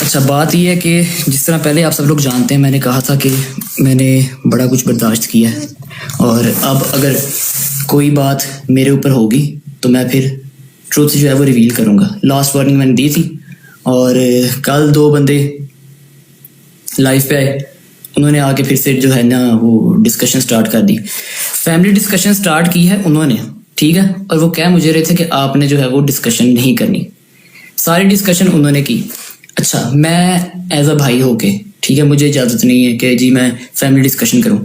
अच्छा, बात यह है कि जिस तरह पहले आप सब लोग जानते हैं, मैंने कहा था कि मैंने बड़ा कुछ बर्दाश्त किया है, और अब अगर कोई बात मेरे ऊपर होगी तो मैं फिर ट्रुथ जो है वो रिवील करूँगा। लास्ट वार्निंग मैंने दी थी, और कल 2 बंदे लाइव पे आए, उन्होंने आके फिर से जो है ना वो डिस्कशन स्टार्ट कर दी। फैमिली डिस्कशन स्टार्ट की है उन्होंने, ठीक है, और वो कह मुझे रहे थे कि आपने जो है वो डिस्कशन नहीं करनी। सारी डिस्कशन उन्होंने की। अच्छा, मैं एज अ भाई होके, ठीक है, मुझे इजाज़त नहीं है कि जी मैं फैमिली डिस्कशन करूं,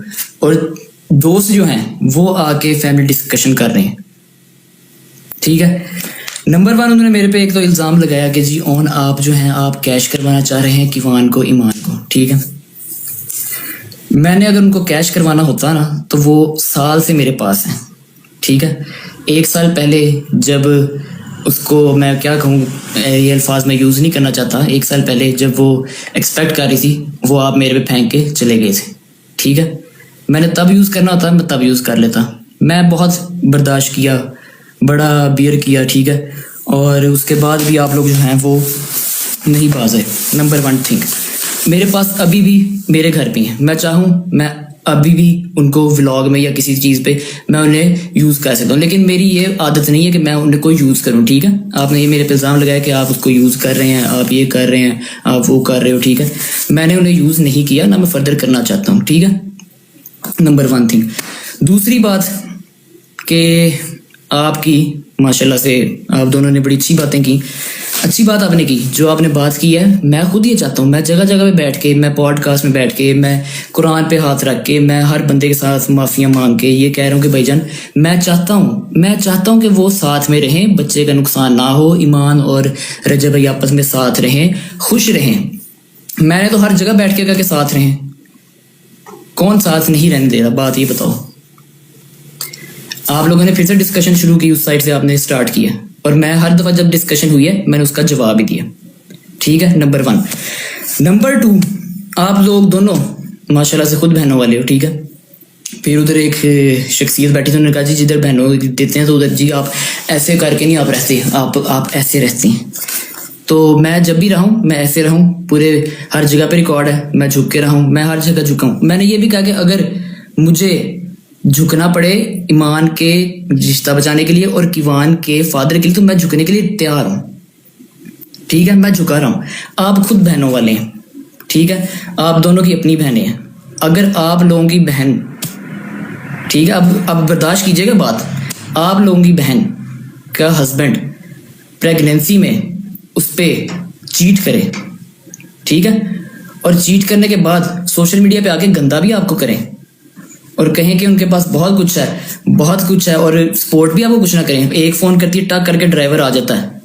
और दोस्त जो हैं वो आके फैमिली डिस्कशन कर रहे हैं, ठीक है। नंबर 1 उन्होंने मेरे पे एक तो इल्ज़ाम लगाया कि जी ऑन आप जो हैं आप कैश करवाना चाह रहे हैं किवान को, ईमान को, ठीक है। मैंने अगर उनको कैश करवाना होता ना तो वो साल से मेरे पास हैं, ठीक है। 1 साल पहले जब उसको, मैं क्या कहूँ, ये अल्फाज मैं यूज़ नहीं करना चाहता, 1 साल पहले जब वो एक्सपेक्ट कर रही थी वो आप मेरे पे फेंक के चले गए थे, ठीक है। मैंने तब यूज़ करना होता मैं तब यूज़ कर लेता। मैं बहुत बर्दाश्त किया, बड़ा बियर किया, ठीक है, और उसके बाद भी आप लोग जो हैं वो नहीं बाज है। नंबर 1 थिंग, मेरे पास अभी भी मेरे घर पे हैं, मैं चाहूँ मैं अभी भी उनको व्लॉग में या किसी चीज़ पे मैं उन्हें यूज़ कर सकता हूँ, लेकिन मेरी ये आदत नहीं है कि मैं उन्हें कोई यूज़ करूँ, ठीक है। आपने ये मेरे पे इल्ज़ाम लगाया कि आप उसको यूज़ कर रहे हैं, आप ये कर रहे हैं, आप वो कर रहे हो, ठीक है। मैंने उन्हें यूज़ नहीं किया, ना मैं फर्दर करना चाहता हूँ, ठीक है। Number 1 thing. दूसरी बात कि आपकी माशाल्लाह से आप दोनों ने बड़ी अच्छी बातें की। अच्छी बात आपने की, जो आपने बात की है, मैं खुद ये चाहता हूँ, मैं जगह जगह पे बैठ के, मैं पॉडकास्ट में बैठ के, मैं कुरान पे हाथ रख के, मैं हर बंदे के साथ माफ़ियाँ मांग के ये कह रहा हूँ कि भाईजान मैं चाहता हूँ कि वो साथ में रहें, बच्चे का नुकसान ना हो, ईमान और रजब भाई आपस में साथ रहें, खुश रहें। मैंने तो हर जगह बैठ के कहा कि साथ रहें, कौन साथ नहीं रहने दे रहा, बात ये बताओ। आप लोगों ने फिर से डिस्कशन शुरू की, उस साइड से आपने स्टार्ट किया, और मैं हर दफ़ा जब डिस्कशन हुई है मैंने उसका जवाब ही दिया, ठीक है। नंबर 1। नंबर 2, आप लोग दोनों माशाल्लाह से खुद बहनों वाले हो, ठीक है। फिर उधर एक शख्सियत बैठी थी, उन्होंने कहा जी जिधर बहनों देते हैं तो उधर जी आप ऐसे करके नहीं आप रहते, आप ऐसे रहते हैं। तो मैं जब भी रहूँ मैं ऐसे रहूँ, पूरे हर जगह पर रिकॉर्ड है, मैं झुक के रहूँ, मैं हर जगह झुका हूँ। मैंने ये भी कहा कि अगर मुझे झुकना पड़े ईमान के रिश्ता बचाने के लिए और किवान के फादर के लिए, तो मैं झुकने के लिए तैयार हूँ, ठीक है। मैं झुका रहा हूँ। आप खुद बहनों वाले हैं, ठीक है, आप दोनों की अपनी बहनें हैं। अगर आप लोगों की बहन, ठीक है, अब बर्दाश्त कीजिएगा बात, आप लोगों की बहन का हस्बैंड प्रेगनेंसी में उस पर चीट करे, ठीक है, और चीट करने के बाद सोशल मीडिया पे आके गंदा भी आपको करें और कहें कि उनके पास बहुत कुछ है और सपोर्ट भी आपको कुछ ना करें, एक फ़ोन करती है टक करके ड्राइवर आ जाता है,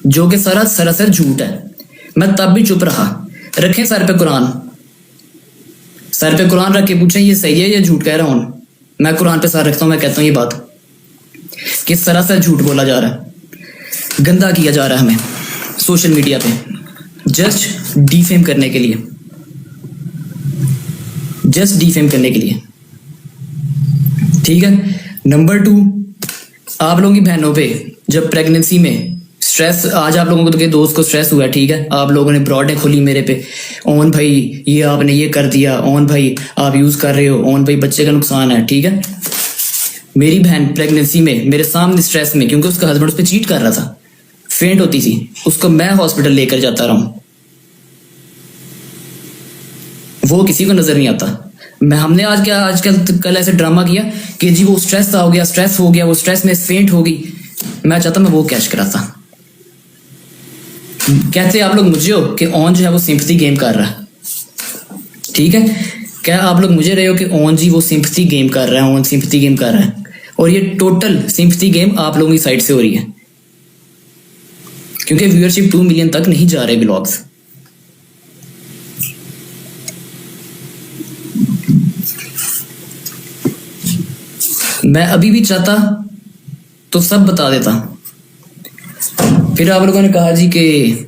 जो कि सरासर झूठ है। मैं तब भी चुप रहा। रखें सर पे कुरान रख के पूछें ये सही है या झूठ कह रहा हूँ। मैं कुरान पे सर रखता हूँ, मैं कहता हूँ ये बात कि सरासर झूठ बोला जा रहा है, गंदा किया जा रहा है हमें सोशल मीडिया पे, जस्ट डिफेम करने के लिए, ठीक है। नंबर 2, आप लोगों की बहनों पे जब प्रेगनेंसी में स्ट्रेस, आज आप लोगों के दोस्त को स्ट्रेस हुआ, ठीक है, आप लोगों ने ब्रॉडें खोली मेरे पे, ओन भाई ये आपने ये कर दिया, ओन भाई आप यूज़ कर रहे हो, ओन भाई बच्चे का नुकसान है, ठीक है। मेरी बहन प्रेगनेंसी में मेरे सामने स्ट्रेस में, क्योंकि उसका हस्बैंड उस पर चीट कर रहा था, फेंट होती थी, उसको मैं हॉस्पिटल लेकर जाता रहा हूँ, वो किसी को नजर नहीं आता। हमने कल ऐसे ड्रामा किया कि जी वो स्ट्रेस हो गया, वो स्ट्रेस में फेंट हो गई। मैं चाहता मैं वो कैश कराता। कहते आप लोग मुझे हो कि ऑन जो है वो सिंपैथी गेम कर रहा है, ठीक है। क्या आप लोग मुझे रहे हो कि ऑन जी वो सिंपैथी गेम कर रहा है, ऑन सिंपैथी गेम कर रहा है, और ये टोटल सिंपैथी गेम आप लोगों की साइड से हो रही है, क्योंकि व्यूअरशिप 2 मिलियन तक नहीं जा रहे व्लॉग्स। मैं अभी भी चाहता तो सब बता देता। फिर आप लोगों ने कहा जी कि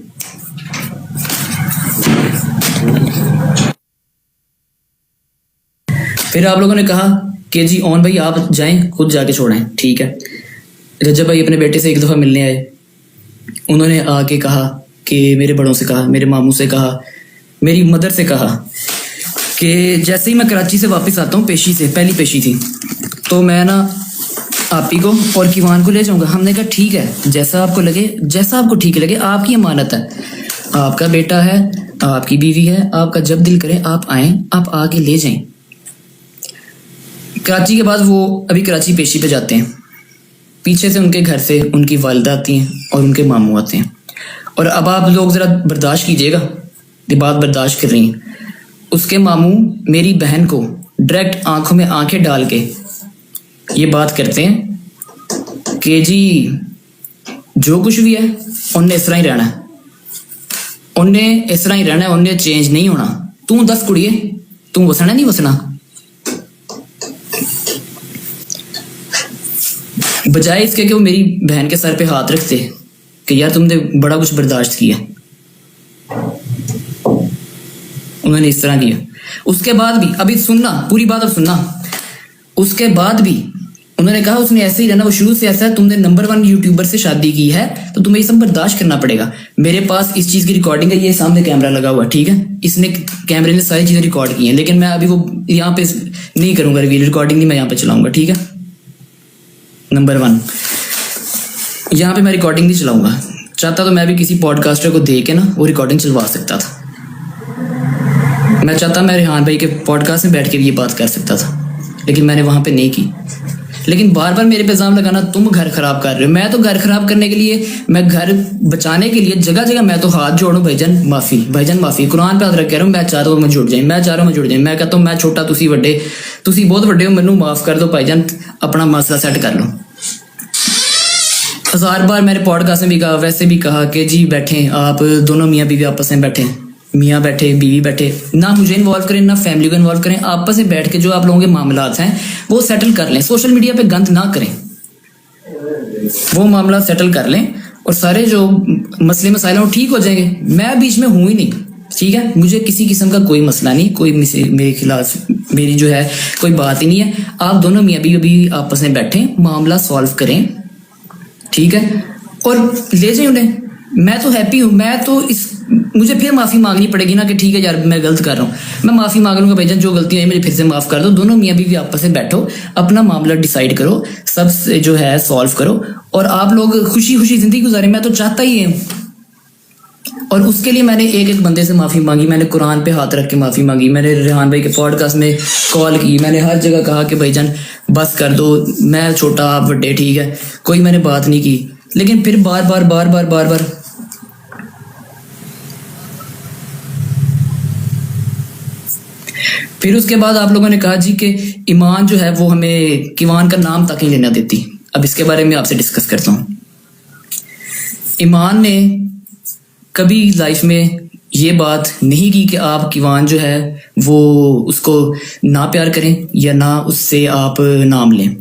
जी ऑन भाई आप जाएं, खुद जाके छोड़ें, ठीक है। रजब भाई अपने बेटे से एक दफ़ा मिलने आए, उन्होंने आके कहा कि मेरे बड़ों से कहा, मेरे मामू से कहा, मेरी मदर से कहा कि जैसे ही मैं कराची से वापस आता हूँ पेशी से, पहली पेशी थी, तो मैं ना आपी को और किवान को ले जाऊंगा। हमने कहा ठीक है, जैसा आपको लगे, जैसा आपको ठीक लगे, आपकी अमानत है, आपका बेटा है, आपकी बीवी है, आपका जब दिल करे आप आएँ, आप आके ले जाएं। कराची के बाद वो अभी कराची पेशी पे जाते हैं, पीछे से उनके घर से उनकी वालिदा आती हैं और उनके मामू आते हैं। और अब आप लोग ज़रा बर्दाश्त कीजिएगा, ये बात बर्दाश्त कर रही हैं। उसके मामू मेरी बहन को डायरेक्ट आंखों में आंखें डाल के ये बात करते हैं कि जी जो कुछ भी है उन्हें इस तरह ही रहना है, उन्हें इस तरह ही रहना है, उन्हें चेंज नहीं होना। तू दस कुड़िए, तू वसना नहीं वसना। बजाय इसके कि वो मेरी बहन के सर पे हाथ रखते कि यार तुमने बड़ा कुछ बर्दाश्त किया, उन्होंने इस तरह किया। उसके बाद भी, अभी सुनना पूरी बात, अब सुनना, उसके बाद भी उन्होंने कहा उसने ऐसे ही रहना, वो शुरू से ऐसा है, तुमने नंबर 1 यूट्यूबर से शादी की है तो तुम्हें ये सब बर्दाश्त करना पड़ेगा। मेरे पास इस चीज़ की रिकॉर्डिंग है, ये सामने कैमरा लगा हुआ, ठीक है, इसने कैमरे ने सारी चीज़ें रिकॉर्ड की हैं, लेकिन मैं अभी वो यहाँ पे नहीं करूँगा रिवील, रिकॉर्डिंग नहीं मैं यहाँ पे चलाऊँगा, ठीक है। नंबर 1, यहाँ पे मैं रिकॉर्डिंग नहीं चलाऊँगा। चाहता तो मैं भी किसी पॉडकास्टर को दे के ना वो रिकॉर्डिंग चलवा सकता था। मैं चाहता मैं रेहान भाई के पॉडकास्ट में बैठ के भी ये बात कर सकता था, लेकिन मैंने वहाँ पे नहीं की। लेकिन बार बार मेरे पे इल्ज़ाम लगाना तुम घर खराब कर रहे हो। मैं तो घर खराब करने के लिए, मैं घर बचाने के लिए जगह जगह मैं तो हाथ जोड़ूं, भाईजान माफ़ी, भाईजान माफ़ी, कुरान पे हाथ रख कह रहा हूँ, मैं चाहता हूँ मैं जुड़ जाए, मैं चाह रहा हूँ मैं जुड़ जाए। मैं कहता हूँ मैं छोटा, तुसी वड्डे, तुसी बहुत वड्डे हो, मैनू माफ़ कर दो भाईजान, अपना मसला सेट कर लो। 1000 बार मैंने पॉडकास्ट में भी कहा, वैसे भी कहा कि जी बैठें आप दोनों मियाँ बीवी आपस में बैठें, मियाँ बैठे, बीवी बैठे, ना मुझे इन्वॉल्व करें ना फैमिली को इन्वॉल्व करें, आपस में बैठ के जो आप लोगों के मामलात हैं वो सेटल कर लें। सोशल मीडिया पे गंद ना करें, वो मामला सेटल कर लें और सारे जो मसले मसाइल हैं वो ठीक हो जाएंगे। मैं बीच में हूँ ही नहीं, ठीक है, मुझे किसी किस्म का कोई मसला नहीं, कोई मेरे खिलाफ मेरी जो है कोई बात ही नहीं है। आप दोनों मियाँ बीवी आपस में बैठें, मामला सॉल्व करें, ठीक है, और ले जाए उन्हें। मैं तो हैप्पी हूँ। मैं तो मुझे फिर माफ़ी मांगनी पड़ेगी ना कि ठीक है यार मैं गलत कर रहा हूँ, मैं माफ़ी मांग लूँगा भाईजान, जो गलती है मुझे फिर से माफ़ कर दो। दोनों मियाँ बीवी आपस में बैठो, अपना मामला डिसाइड करो, सब जो है सॉल्व करो और आप लोग खुशी खुशी ज़िंदगी गुजारें। मैं तो चाहता ही हूँ। और उसके लिए मैंने एक एक बंदे से माफ़ी मांगी, मैंने कुरान पे हाथ रख के माफ़ी मांगी, मैंने रेहान भाई के पॉडकास्ट में कॉल की, मैंने हर जगह कहा कि भाईजान बस कर दो, मैं छोटा आप बड़े, ठीक है, कोई मैंने बात नहीं की। लेकिन फिर बार बार फिर उसके बाद आप लोगों ने कहा जी कि ईमान जो है वो हमें किवान का नाम तक नहीं लेना देती। अब इसके बारे में आपसे डिस्कस करता हूँ। ईमान ने कभी लाइफ में ये बात नहीं की कि आप किवान जो है वो उसको ना प्यार करें या ना उससे आप नाम लें।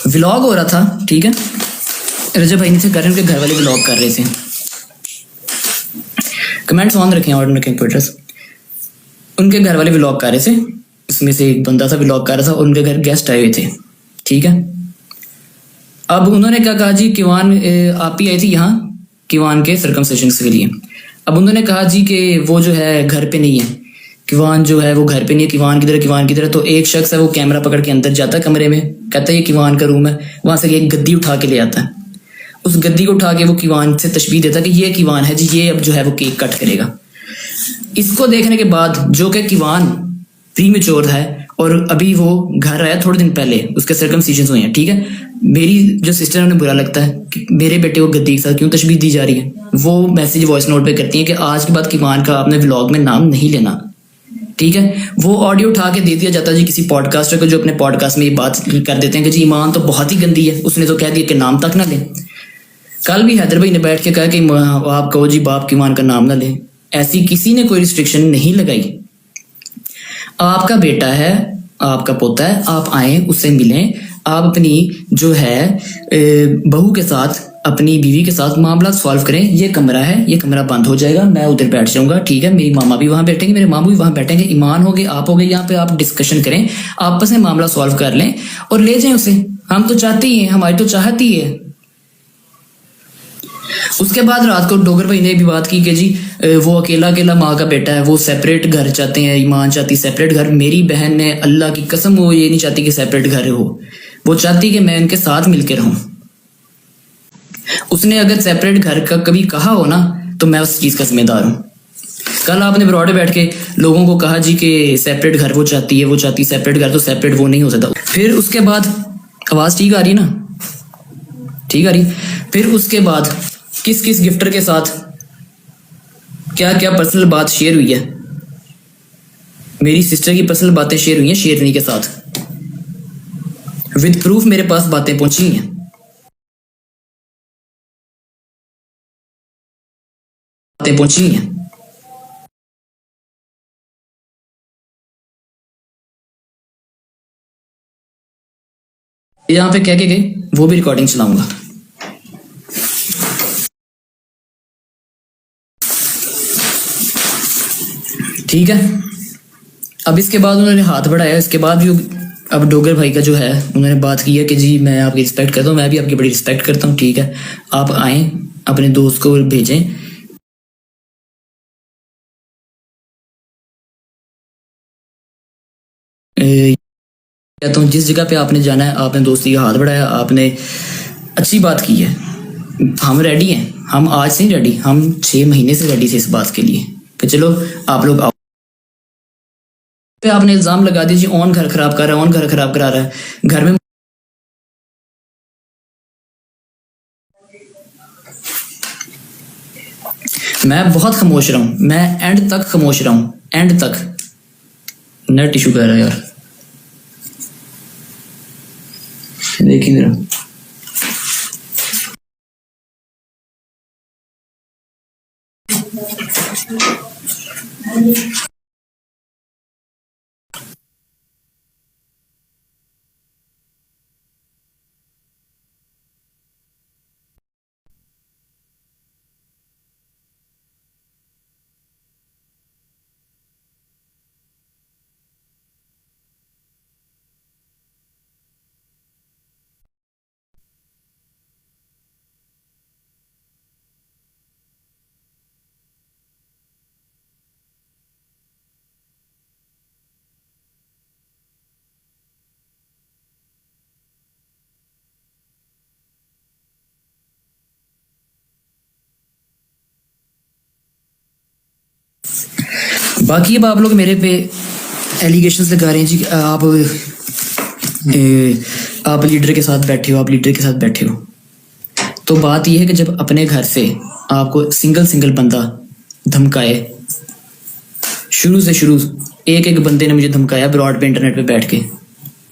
व्लॉग हो रहा था, ठीक है, रजब भाई नहीं थे कर रहे, उनके घर वाले व्लॉग कर रहे थे। कमेंट्स ऑन रखें और रखें ट्विटर्स। उनके घर वाले व्लॉग कर रहे थे, इसमें से एक बंदा था व्लॉग कर रहा था और उनके घर गेस्ट आए हुए थे, ठीक है। अब उन्होंने क्या कहा जी, किवान आप ही आई थी यहाँ किवान के सर्कमसिशन के लिए। अब उन्होंने कहा जी कि वो जो है घर पे नहीं है, किवान जो है वो घर पे नहीं है, किवान की तरह। तो एक शख्स है वो कैमरा पकड़ के अंदर जाता है कमरे में, कहता है ये किवान का रूम है, वहां से एक गद्दी उठा के ले आता है। उस गद्दी को उठा के वो किवान से तशबीह देता है कि ये किवान है जी, ये अब जो है वो केक कट करेगा। इसको देखने के बाद जो कि किवान प्रीमेच्योर है और अभी वो घर आया थोड़े दिन पहले, उसके सर्कमसिशन हुए हैं, ठीक है, मेरी जो सिस्टर है उन्हें बुरा लगता है कि मेरे बेटे को गद्दी के साथ क्यों तशबीह दी जा रही है। वो मैसेज वॉइस नोट पे करती है कि आज के बाद किवान का आपने व्लॉग में नाम नहीं लेना, ठीक है। वो ऑडियो उठा के दे दिया जाता है जी किसी पॉडकास्टर को, जो अपने पॉडकास्ट में ये बात कर देते हैं कि जी ईमान तो बहुत ही गंदी है, उसने तो कह दिया कि नाम तक ना लें। कल भी हैदर भाई ने बैठ के कहा कि आप कहो जी बाप किवान का नाम ना लें। ऐसी किसी ने कोई रिस्ट्रिक्शन नहीं लगाई। आपका बेटा है, आपका पोता है, आप आए उससे मिलें, आप अपनी जो है बहू के साथ, अपनी बीवी के साथ मामला सॉल्व करें। ये कमरा है, ये कमरा बंद हो जाएगा, मैं उधर बैठ जाऊंगा, ठीक है, मेरी मामा भी वहां बैठेंगे, मेरे मामू भी वहां बैठेंगे, ईमान हो गए, आप हो गए, यहाँ पे आप डिस्कशन करें, आपस में मामला सॉल्व कर लें और ले जाएं उसे। हम तो चाहते ही हैं, हमारी तो चाहत ही है। उसके बाद रात को डोगर भाई ने भी बात की कि जी वो अकेला अकेला माँ का बेटा है, वो सेपरेट घर चाहते हैं, ईमान चाहती सेपरेट घर। मेरी बहन ने अल्लाह की कसम वो ये नहीं चाहती कि सेपरेट घर हो, वो चाहती कि मैं उनके साथ मिलकर रहूं। उसने अगर सेपरेट घर का कभी कहा हो ना तो मैं उस चीज का जिम्मेदार हूं। कल आपने ब्रॉड बैठ के लोगों को कहा जी कि सेपरेट घर वो चाहती है, वो चाहती सेपरेट घर, तो सेपरेट वो नहीं हो सकता। फिर उसके बाद आवाज ठीक आ रही ना, ठीक आ रही। फिर उसके बाद किस किस गिफ्टर के साथ क्या क्या पर्सनल बात शेयर हुई है, मेरी सिस्टर की पर्सनल बातें शेयर हुई हैं शेरनी के साथ, विद प्रूफ मेरे पास बातें पहुंची हैं। बातें पहुंची हैं। यहां पे कह के गए, वो भी रिकॉर्डिंग चलाऊंगा। ठीक है, अब इसके बाद उन्होंने हाथ बढ़ाया। इसके बाद भी अब डोगर भाई का जो है उन्होंने बात की है कि जी मैं आपकी रिस्पेक्ट करता हूँ, मैं भी आपकी बड़ी रिस्पेक्ट करता हूँ, ठीक है आप आए, अपने दोस्त को भेजें। कहता हूँ जिस जगह पे आपने जाना है, आपने दोस्ती का हाथ बढ़ाया, आपने अच्छी बात की है। हम रेडी हैं, हम आज से रेडी, हम 6 महीने से रेडी थे इस बात के लिए कि चलो आप लोग आओ। पे आपने इल्जाम लगा दीजिए ऑन घर खराब कर रहा है, ऑन घर खराब करा रहा है। घर में मैं बहुत खामोश रहा हूं, मैं एंड तक खामोश रहा हूं, एंड तक। नेट इशू कर रहा है यार, देखिए जरा। बाकी अब आप लोग मेरे पे एलिगेशंस लगा रहे हैं जी आप लीडर के साथ बैठे हो, आप लीडर के साथ बैठे हो। तो बात यह है कि जब अपने घर से आपको सिंगल बंदा धमकाए, शुरू से शुरू एक एक बंदे ने मुझे धमकाया ब्रॉड पे इंटरनेट पे बैठ के,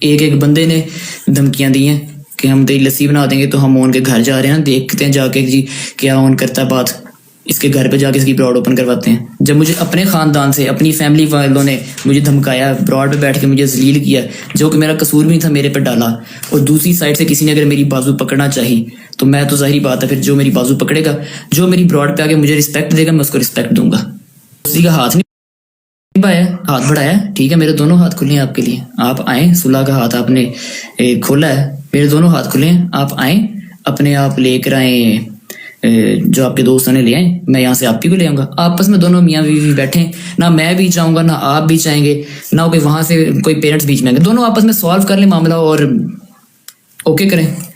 एक एक बंदे ने धमकियां दी हैं कि हम तेरी लस्सी बना देंगे। तो हम ओन के घर जा रहे हैं, देखते हैं जाके जी क्या ऑन करता है बात, इसके घर पे जाके इसकी ब्रॉड ओपन करवाते हैं। जब मुझे अपने खानदान से, अपनी फैमिली वालों ने मुझे धमकाया, ब्रॉड पे बैठ के मुझे जलील किया, जो कि मेरा कसूर भी नहीं था, मेरे पे डाला, और दूसरी साइड से किसी ने अगर मेरी बाजू पकड़ना चाहिए तो मैं तो जाहिर बात है फिर जो मेरी बाजू पकड़ेगा, जो मेरी ब्रॉड पे आके मुझे रिस्पेक्ट देगा, मैं उसको रिस्पेक्ट दूंगा। किसी का हाथ नहीं बढ़ाया, हाथ बढ़ाया, ठीक है मेरे दोनों हाथ खुले हैं आपके लिए, आप आए। सुलह का हाथ आपने खोला है, मेरे दोनों हाथ खुले हैं, आप आए, अपने आप लेकर आए जो आपके दोस्तों ने ले आए, मैं यहाँ से आप ही को ले आऊंगा। आपस में दोनों मियाँ बीवी बैठे, ना मैं भी चाहूंगा ना आप भी चाहेंगे, ना कोई वहां से कोई पेरेंट्स बीच में आएंगे, दोनों आपस में सॉल्व कर ले मामला और ओके करें।